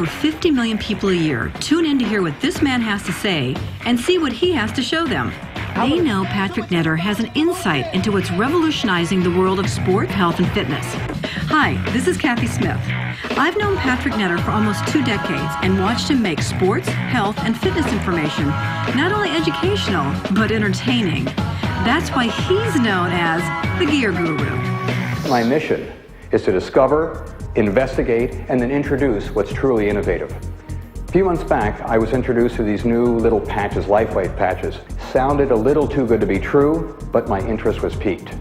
over 50 million people a year tune in to hear what this man has to say and see what he has to show them. They know Patrick Netter has an insight into what's revolutionizing the world of sport, health, and fitness. Hi, this is Kathy Smith. I've known Patrick Netter for almost 2 decades and watched him make sports, health, and fitness information not only educational, but entertaining. That's why he's known as the Gear Guru. My mission is to discover, investigate, and then introduce what's truly innovative. A few months back, I was introduced to these new little patches, LifeWave patches. Sounded a little too good to be true, but my interest was piqued.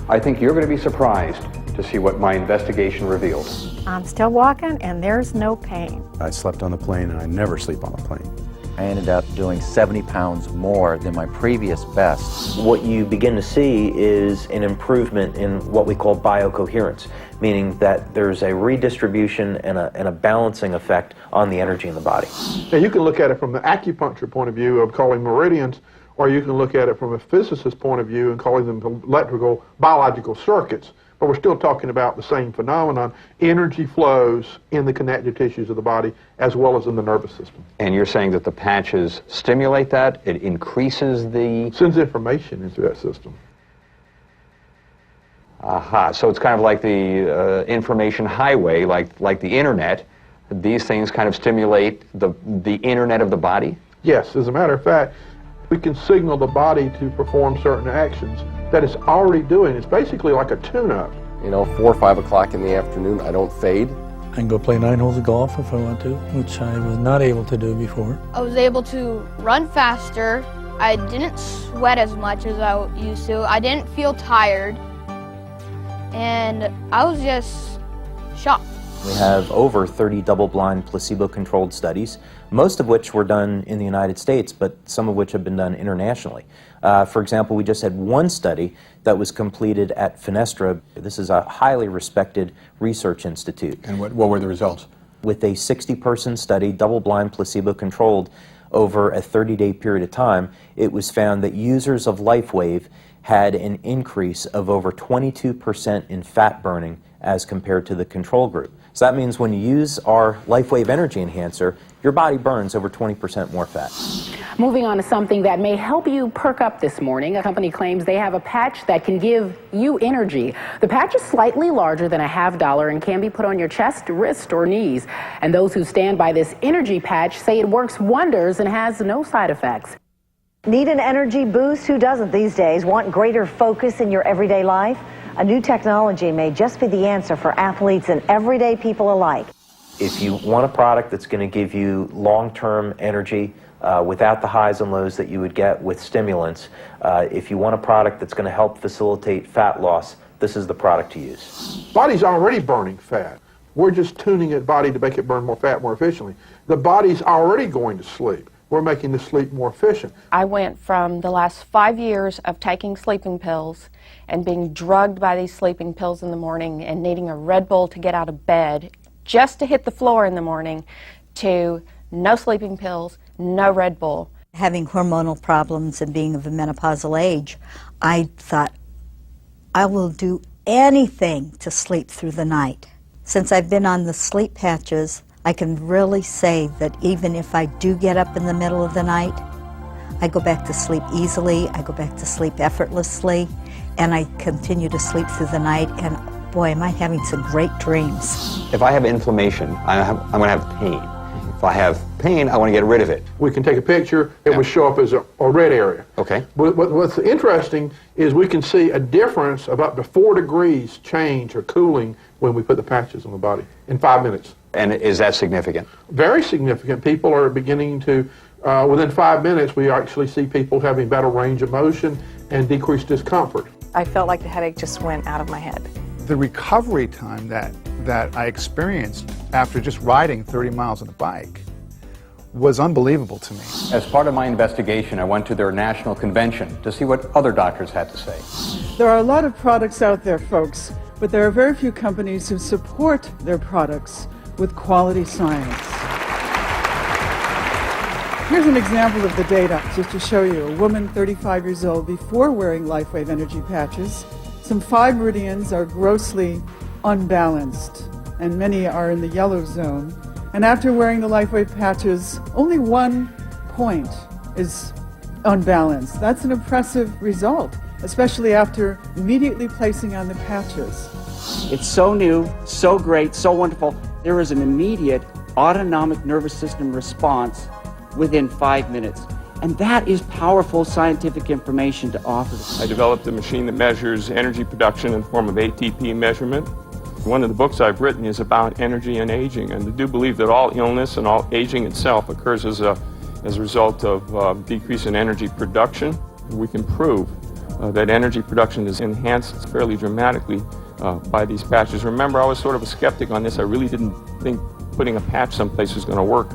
I think you're going to be surprised to see what my investigation reveals. I'm still walking and there's no pain. I slept on the plane and I never sleep on a plane. I ended up doing 70 pounds more than my previous best. What you begin to see is an improvement in what we call biocoherence, meaning that there's a redistribution and a balancing effect on the energy in the body. Now you can look at it from the acupuncture point of view of calling meridians, or you can look at it from a physicist's point of view and calling them electrical biological circuits. But we're still talking about the same phenomenon. Energy flows in the connective tissues of the body as well as in the nervous system. And you're saying that the patches stimulate that? It increases the... Sends information into that system. Aha, so it's kind of like the information highway, like the internet. These things kind of stimulate the internet of the body? Yes, as a matter of fact, we can signal the body to perform certain actions that it's already doing. It's basically like a tune-up. You know, 4 or 5 o'clock in the afternoon, I don't fade. I can go play 9 holes of golf if I want to, which I was not able to do before. I was able to run faster. I didn't sweat as much as I used to. I didn't feel tired. And I was just shocked. We have over 30 double-blind placebo-controlled studies, most of which were done in the United States, but some of which have been done internationally. For example, we just had one study that was completed at Fenestra. This is a highly respected research institute. And what were the results? With a 60-person study, double-blind placebo-controlled, over a 30-day period of time, it was found that users of LifeWave had an increase of over 22% in fat burning as compared to the control group. So that means when you use our LifeWave Energy Enhancer, your body burns over 20% more fat. Moving on to something that may help you perk up this morning. A company claims they have a patch that can give you energy. The patch is slightly larger than a $50 and can be put on your chest, wrist, or knees. And those who stand by this energy patch say it works wonders and has no side effects. Need an energy boost? Who doesn't these days? Want greater focus in your everyday life? A new technology may just be the answer for athletes and everyday people alike. If you want a product that's going to give you long-term energy without the highs and lows that you would get with stimulants, if you want a product that's going to help facilitate fat loss, this is the product to use. Body's already burning fat. We're just tuning the body to make it burn more fat more efficiently. The body's already going to sleep. We're making the sleep more efficient. I went from the last 5 years of taking sleeping pills and being drugged by these sleeping pills in the morning and needing a Red Bull to get out of bed just to hit the floor in the morning, to no sleeping pills, no Red Bull. Having hormonal problems and being of a menopausal age, I thought, I will do anything to sleep through the night. Since I've been on the sleep patches, I can really say that even if I do get up in the middle of the night, I go back to sleep easily, I go back to sleep effortlessly, and I continue to sleep through the night, and boy, am I having some great dreams. If I have inflammation, I'm going to have pain. If I have pain, I want to get rid of it. We can take a picture, it will show up as a red area. Okay. What's interesting is we can see a difference of up to 4 degrees change or cooling when we put the patches on the body in 5 minutes. And is that significant? Very significant. People are beginning to, within 5 minutes, we actually see people having better range of motion and decreased discomfort. I felt like the headache just went out of my head. The recovery time that I experienced after just riding 30 miles on a bike was unbelievable to me. As part of my investigation, I went to their national convention to see what other doctors had to say. There are a lot of products out there, folks, but there are very few companies who support their products with quality science. Here's an example of the data, just to show you. A woman 35 years old before wearing LifeWave energy patches. Some 5 meridians are grossly unbalanced, and many are in the yellow zone. And after wearing the LifeWave patches, only 1 point is unbalanced. That's an impressive result, especially after immediately placing on the patches. It's so new, so great, so wonderful. There is an immediate autonomic nervous system response within 5 minutes. And that is powerful scientific information to offer. I developed a machine that measures energy production in the form of ATP measurement. One of the books I've written is about energy and aging, and I do believe that all illness and all aging itself occurs as a result of decrease in energy production. We can prove that energy production is enhanced fairly dramatically by these patches. Remember, I was sort of a skeptic on this. I really didn't think putting a patch someplace was going to work.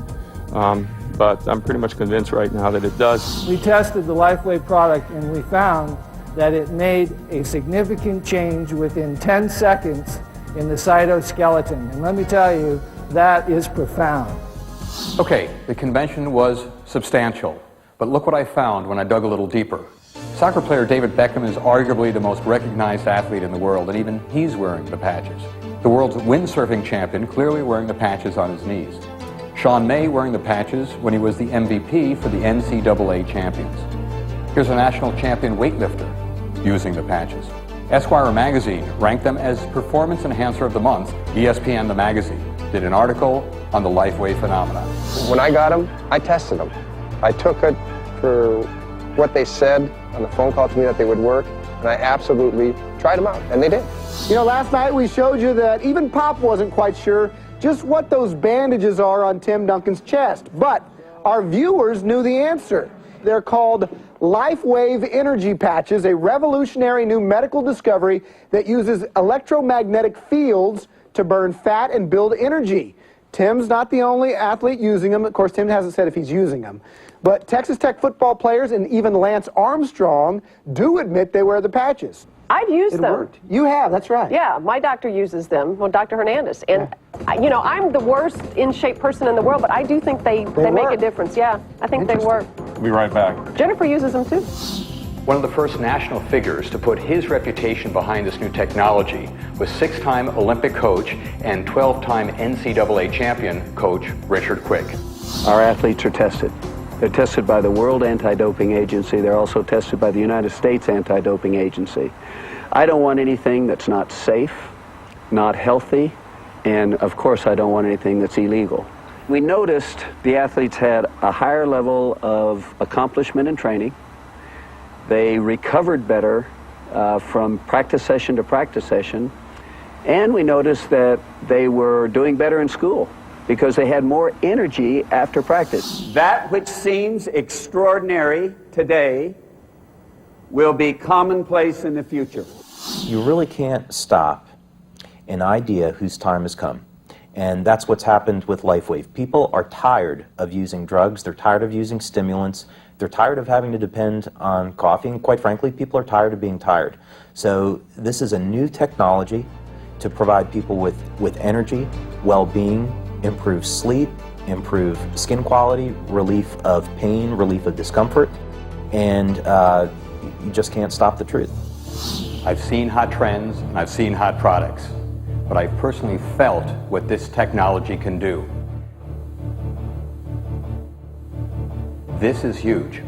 But I'm pretty much convinced right now that it does. We tested the LifeWave product and we found that it made a significant change within 10 seconds in the cytoskeleton. And let me tell you, that is profound. Okay, the convention was substantial, but look what I found when I dug a little deeper. Soccer player David Beckham is arguably the most recognized athlete in the world, and even he's wearing the patches. The world's windsurfing champion clearly wearing the patches on his knees. Sean May wearing the patches when he was the MVP for the NCAA champions. Here's a national champion weightlifter using the patches. Esquire magazine ranked them as Performance Enhancer of the Month. ESPN, the magazine, did an article on the LifeWave phenomenon. When I got them, I tested them. I took it for what they said on the phone call to me that they would work, and I absolutely tried them out, and they did. You know, last night we showed you that even Pop wasn't quite sure just what those bandages are on Tim Duncan's chest. But our viewers knew the answer. They're called LifeWave Energy Patches, a revolutionary new medical discovery that uses electromagnetic fields to burn fat and build energy. Tim's not the only athlete using them. Of course, Tim hasn't said if he's using them. But Texas Tech football players and even Lance Armstrong do admit they wear the patches. I've used them. Worked. You have, that's right. Yeah, my doctor uses them, well, Dr. Hernandez. And, you know, I'm the worst in-shape person in the world, but I do think they make a difference. Yeah, I think they work. We'll be right back. Jennifer uses them too. One of the first national figures to put his reputation behind this new technology was 6-time Olympic coach and 12-time NCAA champion coach Richard Quick. Our athletes are tested. They're tested by the World Anti-Doping Agency. They're also tested by the United States Anti-Doping Agency. I don't want anything that's not safe, not healthy, and of course I don't want anything that's illegal. We noticed the athletes had a higher level of accomplishment in training. They recovered better from practice session to practice session, and we noticed that they were doing better in school because they had more energy after practice. That which seems extraordinary today will be commonplace in the future. You really can't stop an idea whose time has come. And that's what's happened with LifeWave. People are tired of using drugs. They're tired of using stimulants. They're tired of having to depend on coffee. And quite frankly, people are tired of being tired. So this is a new technology to provide people with energy, well-being, improved sleep, improved skin quality, relief of pain, relief of discomfort. And you just can't stop the truth. I've seen hot trends and I've seen hot products, but I've personally felt what this technology can do. This is huge.